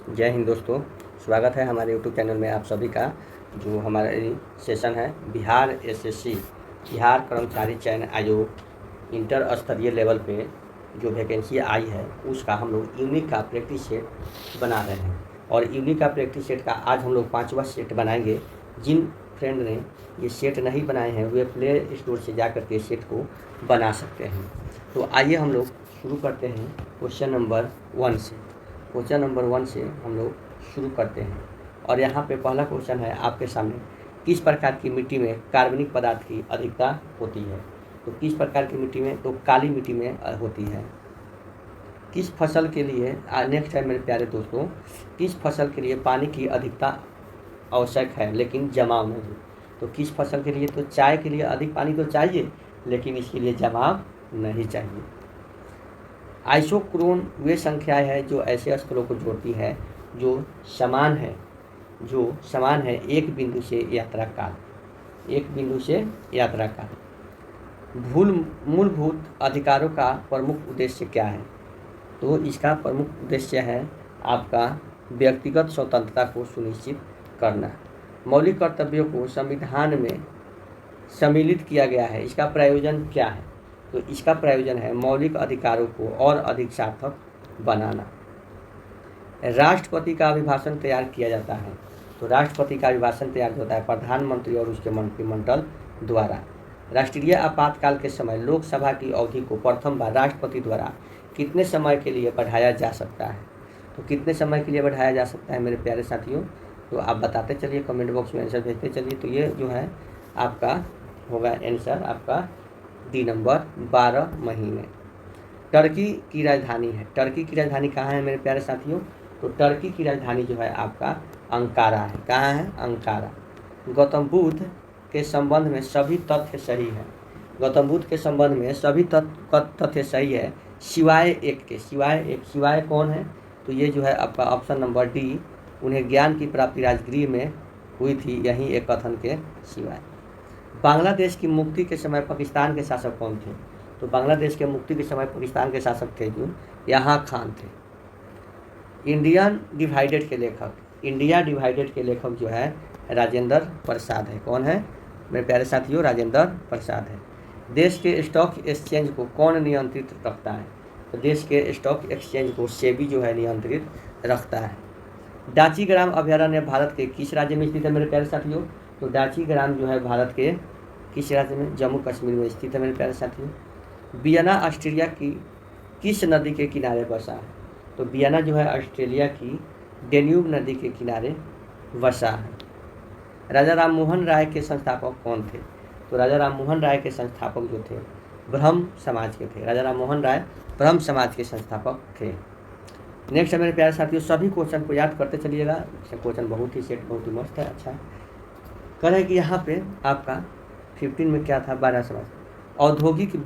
जय हिंद दोस्तों, स्वागत है हमारे यूट्यूब चैनल में आप सभी का। जो हमारी सेशन है बिहार एसएससी बिहार कर्मचारी चयन आयोग इंटर स्तरीय लेवल पे जो वैकेंसी आई है उसका हम लोग यूनिक का प्रैक्टिस सेट बना रहे हैं। और यूनिक का प्रैक्टिस सेट का आज हम लोग 5वां सेट बनाएंगे। जिन फ्रेंड ने ये सेट नहीं बनाए हैं वे प्ले स्टोर से जा करके सेट को बना सकते हैं। तो आइए हम लोग शुरू करते हैं क्वेश्चन नंबर 1 से। क्वेश्चन नंबर 1 से हम लोग शुरू करते हैं और यहाँ पे पहला क्वेश्चन है आपके सामने, किस प्रकार की मिट्टी में कार्बनिक पदार्थ की अधिकता होती है। तो किस प्रकार की मिट्टी में, तो काली मिट्टी में होती है। किस फसल के लिए, नेक्स्ट है मेरे प्यारे दोस्तों, किस फसल के लिए पानी की अधिकता आवश्यक है लेकिन जमाव नहीं। तो किस फसल के लिए, तो चाय के लिए अधिक पानी तो चाहिए लेकिन इसके लिए जमाव नहीं चाहिए। आइसोक्रोन वे संख्याएं हैं जो ऐसे स्थलों को जोड़ती है जो समान है एक बिंदु से यात्रा काल। मूलभूत अधिकारों का प्रमुख उद्देश्य क्या है। तो इसका प्रमुख उद्देश्य है आपका व्यक्तिगत स्वतंत्रता को सुनिश्चित करना। मौलिक कर्तव्यों को संविधान में सम्मिलित किया गया है, इसका प्रयोजन क्या है। तो इसका प्रयोजन है मौलिक अधिकारों को और अधिक सार्थक बनाना। राष्ट्रपति का अभिभाषण तैयार किया जाता है। तो राष्ट्रपति का अभिभाषण तैयार होता है प्रधानमंत्री और उसके मंत्रिमंडल द्वारा। राष्ट्रीय आपातकाल के समय लोकसभा की अवधि को प्रथम बार राष्ट्रपति द्वारा कितने समय के लिए बढ़ाया जा सकता है। तो कितने समय के लिए बढ़ाया जा सकता है मेरे प्यारे साथियों, तो आप बताते चलिए, कमेंट बॉक्स में आंसर भेजते चलिए। तो ये जो है आपका होगा आंसर आपका डी नंबर 12 महीने। टर्की की राजधानी है, टर्की की राजधानी कहाँ है मेरे प्यारे साथियों, तो टर्की की राजधानी जो है आपका अंकारा है। कहाँ है, अंकारा। गौतम बुद्ध के संबंध में सभी तथ्य सही है। गौतम बुद्ध के संबंध में सभी तथ्य सही है सिवाय एक के। सिवाय कौन है, तो ये जो है आपका ऑप्शन नंबर डी, उन्हें ज्ञान की प्राप्ति राजगृह में हुई थी, यही एक कथन के सिवाय। बांग्लादेश की मुक्ति के समय पाकिस्तान के शासक कौन थे। तो बांग्लादेश के मुक्ति के समय पाकिस्तान के शासक थे जो यहाँ खान थे। इंडिया डिवाइडेड के लेखक जो है राजेंद्र प्रसाद है। कौन है मेरे प्यारे साथियों, राजेंद्र प्रसाद है। देश के स्टॉक एक्सचेंज को कौन नियंत्रित रखता है। तो देश के स्टॉक एक्सचेंज को सेबी जो है नियंत्रित रखता है। डाची ग्राम अभयारण्य भारत के किस राज्य में स्थित है मेरे प्यारे साथियों, तो डाची ग्राम जो है भारत के किस राज्य में, जम्मू कश्मीर में स्थित है मेरे प्यारे साथियों। वियना ऑस्ट्रेलिया की किस नदी के किनारे बसा है। तो वियना जो है ऑस्ट्रेलिया की डेन्यूब नदी के किनारे बसा है। राजा राममोहन राय के संस्थापक कौन थे। तो राजा राममोहन राय के संस्थापक जो थे ब्रह्म समाज के थे। राजा राममोहन राय ब्रह्म समाज के संस्थापक थे। नेक्स्ट है मेरे प्यारे साथियों, सभी क्वेश्चन को याद करते चलिएगा। क्वेश्चन बहुत ही मस्त है, अच्छा है। कह रहे कि यहाँ पे आपका 15 में क्या था, 12 समाज। औद्योगिक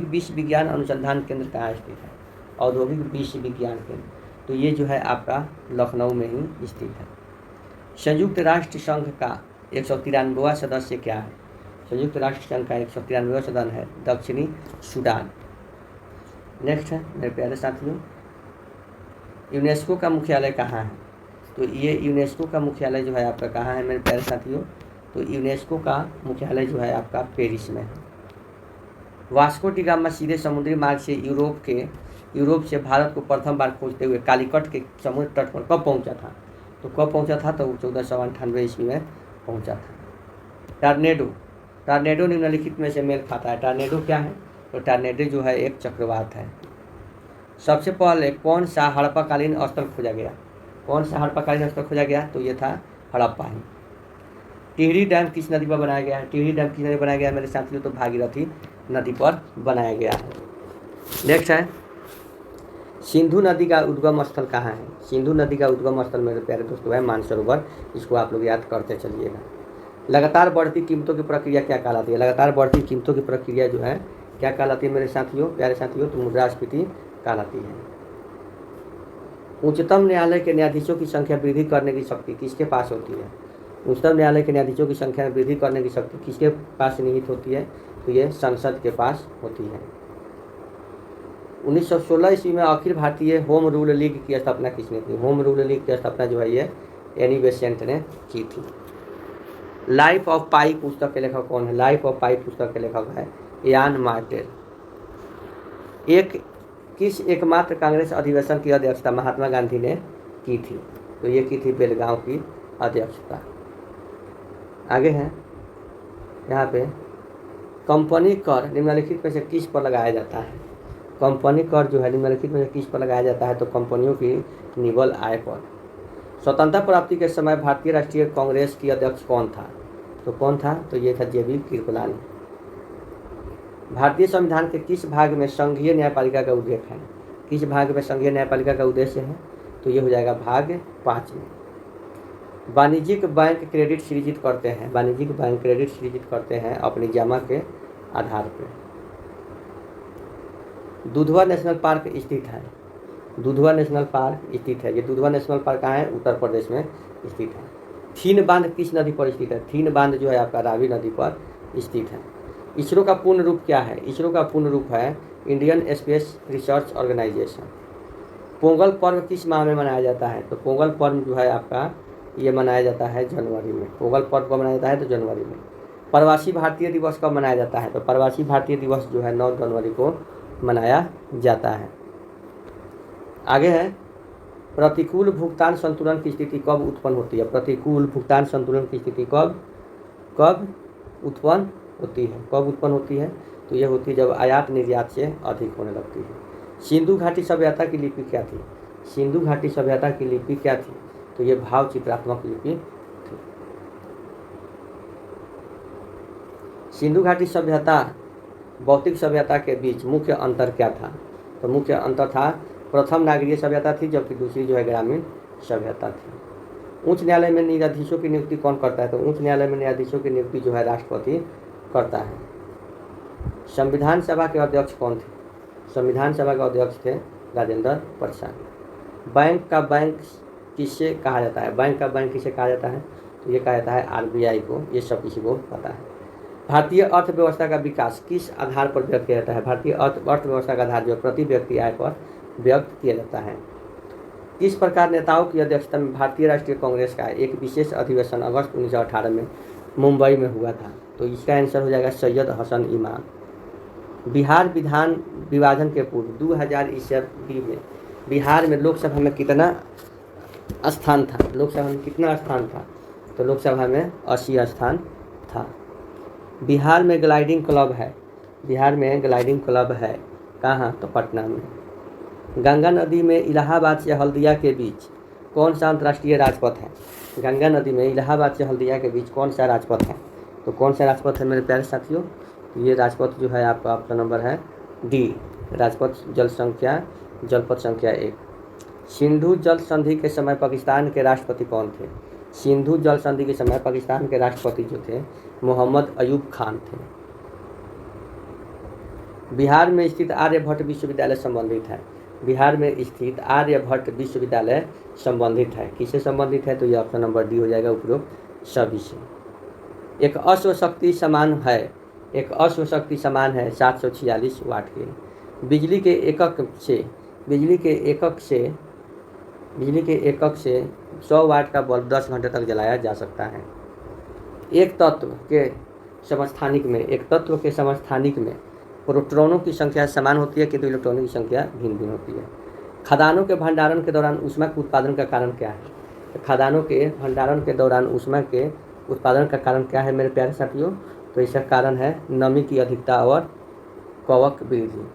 विश्व विज्ञान अनुसंधान केंद्र कहाँ स्थित है। औद्योगिक विश्व विज्ञान केंद्र, तो ये जो है आपका लखनऊ में ही स्थित है। संयुक्त राष्ट्र संघ का 193वां सदस्य क्या है। संयुक्त राष्ट्र संघ का 193वां सदस्य है दक्षिणी सूडान। नेक्स्ट है मेरे प्यारे साथियों, यूनेस्को का मुख्यालय कहाँ है। तो ये यूनेस्को का मुख्यालय जो है आपका कहाँ है मेरे प्यारे साथियों, तो यूनेस्को का मुख्यालय जो है आपका पेरिस में है। वास्को डी गामा सीधे समुद्री मार्ग से यूरोप से भारत को प्रथम बार खोजते हुए कालीकट के समुद्र तट पर कब पहुंचा था। तो कब पहुंचा था, तो 1498 ईस्वी में पहुंचा था। टार्नेडो निम्नलिखित में से मेल खाता है। टार्नेडो क्या है, तो टार्नेडो जो है एक चक्रवात है। सबसे पहले कौन सा हड़प्पाकालीन स्थल खोजा गया। कौन सा हड़प्पाकालीन स्थल खोजा गया, तो ये था हड़प्पा ही। टिहरी डैम किस नदी पर बनाया गया है। टिहरी डैम किस नदी पर बनाया गया है मेरे साथियों, तो भागीरथी नदी पर बनाया गया है। नेक्स्ट है, सिंधु नदी का उद्गम स्थल कहाँ है। सिंधु नदी का उद्गम स्थल मेरे प्यारे दोस्तों है मानसरोवर। इसको आप लोग याद करते चलिएगा। लगातार बढ़ती कीमतों की प्रक्रिया क्या कहलाती है। लगातार बढ़ती कीमतों की प्रक्रिया जो है क्या कहलाती है मेरे साथियों, प्यारे साथियों, तो मुद्रास्फीति कहलाती है। उच्चतम न्यायालय के न्यायाधीशों की संख्या वृद्धि करने की शक्ति किसके पास होती है। उच्चतम न्यायालय के न्यायाधीशों की संख्या में वृद्धि करने की शक्ति किसके पास निहित होती है, तो ये संसद के पास होती है। 1916 ईस्वी में Akhil Bharatiya home rule league की स्थापना किसने की? होम रूल लीग की स्थापना जो है ये एनी बेसेंट ने की थी। लाइफ ऑफ पाई पुस्तक के लेखक कौन है? लाइफ ऑफ पाई पुस्तक के लेखक है यान मार्टेल। किस एकमात्र कांग्रेस अधिवेशन की अध्यक्षता महात्मा गांधी ने की थी? तो ये की थी बेलगांव की अध्यक्षता। आगे है यहाँ पे, कंपनी कर निम्नलिखित में से किस पर लगाया जाता है? कंपनी कर जो है निम्नलिखित में से किस पर लगाया जाता है? तो कंपनियों की निवल आय पर। स्वतंत्रता प्राप्ति के समय भारतीय राष्ट्रीय कांग्रेस की अध्यक्ष कौन था? तो कौन था? तो ये था JB कृपलानी। भारतीय संविधान के किस भाग में संघीय न्यायपालिका का उल्लेख है? किस भाग में संघीय न्यायपालिका का उद्देश्य है? तो ये हो जाएगा भाग 5 में। वाणिज्यिक बैंक क्रेडिट सृजित करते हैं, वाणिज्यिक बैंक क्रेडिट सृजित करते हैं अपनी जमा के आधार पर। दुधवा नेशनल पार्क स्थित है, दुधवा नेशनल पार्क स्थित है। ये दुधवा नेशनल पार्क कहाँ है? उत्तर प्रदेश में स्थित है। थीन बांध किस नदी पर स्थित है? थीन बांध जो है आपका रावी नदी पर स्थित है। इसरो का पूर्ण रूप क्या है? इसरो का पूर्ण रूप है Indian space research organisation. Pongal पर्व किस माह में मनाया जाता है? तो पोंगल पर्व जो है आपका ये मनाया जाता है जनवरी में। पोंगल पर्व कब मनाया जाता है? तो जनवरी में। प्रवासी भारतीय दिवस कब मनाया जाता है? तो प्रवासी भारतीय दिवस जो है 9 जनवरी को मनाया जाता है। आगे है, प्रतिकूल भुगतान संतुलन की स्थिति कब उत्पन्न होती है? प्रतिकूल भुगतान संतुलन की स्थिति कब उत्पन्न होती है? कब उत्पन्न होती है? तो यह होती है जब आयात निर्यात से अधिक होने लगती है। सिंधु घाटी सभ्यता की लिपि क्या थी? सिंधु घाटी सभ्यता की लिपि क्या थी? तो ये भाव चित्रात्मक लिपि थी। सिंधु घाटी सभ्यता भौतिक सभ्यता के बीच मुख्य अंतर क्या था? तो मुख्य अंतर था, प्रथम नागरीय सभ्यता थी जबकि दूसरी जो है ग्रामीण सभ्यता थी। उच्च न्यायालय में न्यायाधीशों की नियुक्ति कौन करता है? तो उच्च न्यायालय में न्यायाधीशों की नियुक्ति जो है राष्ट्रपति करता है। संविधान सभा के अध्यक्ष कौन थे? संविधान सभा के अध्यक्ष थे राजेंद्र प्रसाद। बैंक का बैंक किससे कहा जाता है? बैंक का बैंक किसे कहा जाता है? तो ये कहा जाता है RBI को। ये सब किसी को पता है। भारतीय अर्थव्यवस्था का विकास किस आधार पर व्यक्त किया जाता है? भारतीय अर्थव्यवस्था का आधार जो प्रति व्यक्ति आय पर व्यक्त किया जाता है। किस प्रकार नेताओं की अध्यक्षता में भारतीय राष्ट्रीय कांग्रेस का एक विशेष अधिवेशन अगस्त 1918 में मुंबई में हुआ था? तो इसका आंसर हो जाएगा सैयद हसन इमाम। बिहार विधान विभाजन के पूर्व 2000 ईस्वी में बिहार में लोकसभा में कितना स्थान था? लोकसभा में कितना स्थान था? तो लोकसभा में 80 स्थान था। बिहार में ग्लाइडिंग क्लब है, बिहार में ग्लाइडिंग क्लब है कहाँ? तो पटना में। गंगा नदी में इलाहाबाद से हल्दिया के बीच कौन सा अंतर्राष्ट्रीय राजपथ है? गंगा नदी में इलाहाबाद से हल्दिया के बीच कौन सा राजपथ है? तो कौन सा राजपथ है मेरे प्यारे साथियों? तो ये राजपथ जो है आपका ऑप्शन नंबर है D, राजपथ जलपथ संख्या 1। सिंधु जल संधि के समय पाकिस्तान के राष्ट्रपति कौन थे? सिंधु जल संधि के समय पाकिस्तान के राष्ट्रपति जो थे मोहम्मद अयूब खान थे। बिहार में स्थित आर्यभट्ट विश्वविद्यालय संबंधित है, बिहार में स्थित आर्यभट्ट विश्वविद्यालय संबंधित है। किससे संबंधित है? तो ये ऑप्शन नंबर D हो जाएगा उपरोक्त सभी से। एक अश्व शक्ति समान है, एक अश्व शक्ति समान है 746 वाट के। बिजली के एकक से 100 वाट का बल्ब 10 घंटे तक जलाया जा सकता है। एक तत्व के समस्थानिक में प्रोटॉनों की संख्या समान होती है किंतु इलेक्ट्रॉनों की संख्या भिन्न भिन्न होती है। खदानों के भंडारण के दौरान ऊष्मा के उत्पादन का कारण क्या है? तो खदानों के भंडारण के दौरान ऊष्मा के उत्पादन का कारण क्या है मेरे प्यारे साथियों? तो इसका कारण है नमी की अधिकता और कवक वृद्धि।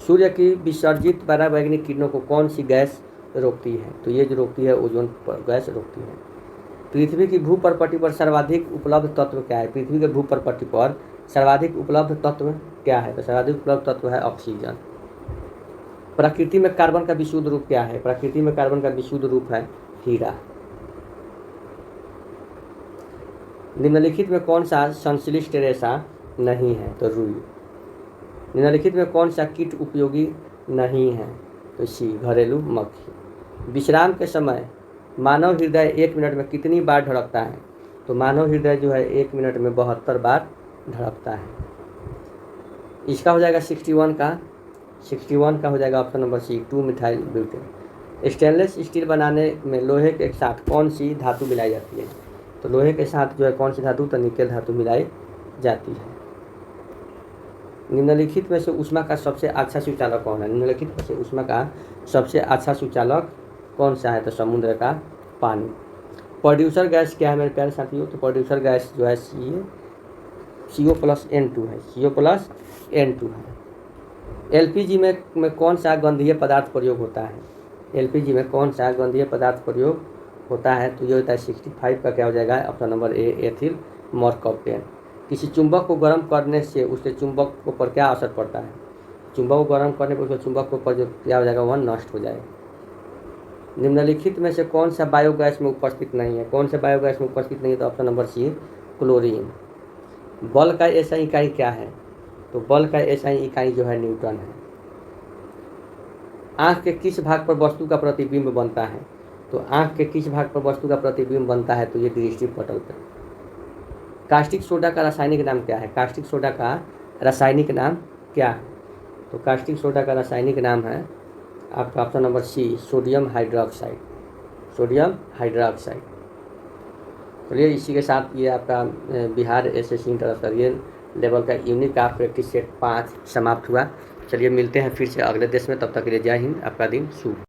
सूर्य की विसर्जित पराबैंगनी किरणों को कौन सी गैस रोकती है? तो ये जो रोकती है ओजोन गैस रोकती है। पृथ्वी की भूप्रपट्टी पर सर्वाधिक उपलब्ध तत्व क्या है? पृथ्वी के भूप्रपट्टी पर सर्वाधिक उपलब्ध तत्व क्या है? तो सर्वाधिक उपलब्ध तत्व है ऑक्सीजन। प्रकृति में कार्बन का विशुद्ध रूप क्या है? प्रकृति में कार्बन का विशुद्ध रूप है हीरा। निम्नलिखित में कौन सा संश्लिष्ट रेशा नहीं है? तो रुई। निम्नलिखित में कौन सा कीट उपयोगी नहीं है? तो सी, घरेलू मक्खी। विश्राम के समय मानव हृदय 1 मिनट में कितनी बार धड़कता है? तो मानव हृदय जो है 1 मिनट में 72 बार धड़कता है। इसका हो जाएगा 61 का 61 का हो जाएगा option number C 2 methyl butane. Stainless steel बनाने में लोहे के साथ कौन सी धातु मिलाई जाती है? तो लोहे के साथ जो है कौन सी धातु? तो निकेल धातु मिलाई जाती है। निम्नलिखित में से ऊष्मा का सबसे अच्छा सुचालक कौन है? निम्नलिखित में से ऊष्मा का सबसे अच्छा सुचालक कौन सा है? तो समुद्र का पानी। प्रोड्यूसर गैस क्या है मेरे प्यारे साथियों? तो प्रोड्यूसर गैस जो है CO+N2 है, CO+N2 है। एलपीजी में कौन सा गंधीय पदार्थ प्रयोग होता है? एलपीजी में कौन सा गंधीय पदार्थ प्रयोग होता है? तो ये होता है 65 का क्या हो जाएगा? Option number A ethyl mercaptan. किसी चुंबक को गर्म करने से उसके चुंबक पर क्या असर पड़ता है? चुंबक को गर्म करने पर उसके चुंबक के ऊपर जो क्या हो जाएगा? वह नष्ट हो जाएगा। निम्नलिखित में से कौन सा बायोगैस में उपस्थित नहीं है? कौन सा बायोगैस में उपस्थित नहीं है? तो ऑप्शन नंबर सी क्लोरीन। बल का एसआई इकाई क्या है? तो बल का एसआई इकाई जो है न्यूटन है। आँख के किस भाग पर वस्तु का प्रतिबिंब बनता है? तो आँख के किस भाग पर वस्तु का प्रतिबिंब बनता है? तो ये दृष्टि पटल पर। कास्टिक सोडा का रासायनिक नाम क्या है? कास्टिक सोडा का रासायनिक नाम क्या है? तो कास्टिक सोडा का रासायनिक नाम है आपका option number C sodium hydroxide. Sodium hydroxide. चलिए इसी के साथ ये आपका बिहार एसएससी इंटर स्तरीय लेवल का यूनिट का प्रैक्टिस सेट 5 समाप्त हुआ। चलिए मिलते हैं फिर से अगले देश में, तब तक के लिए जय हिंद, आपका दिन शुभ।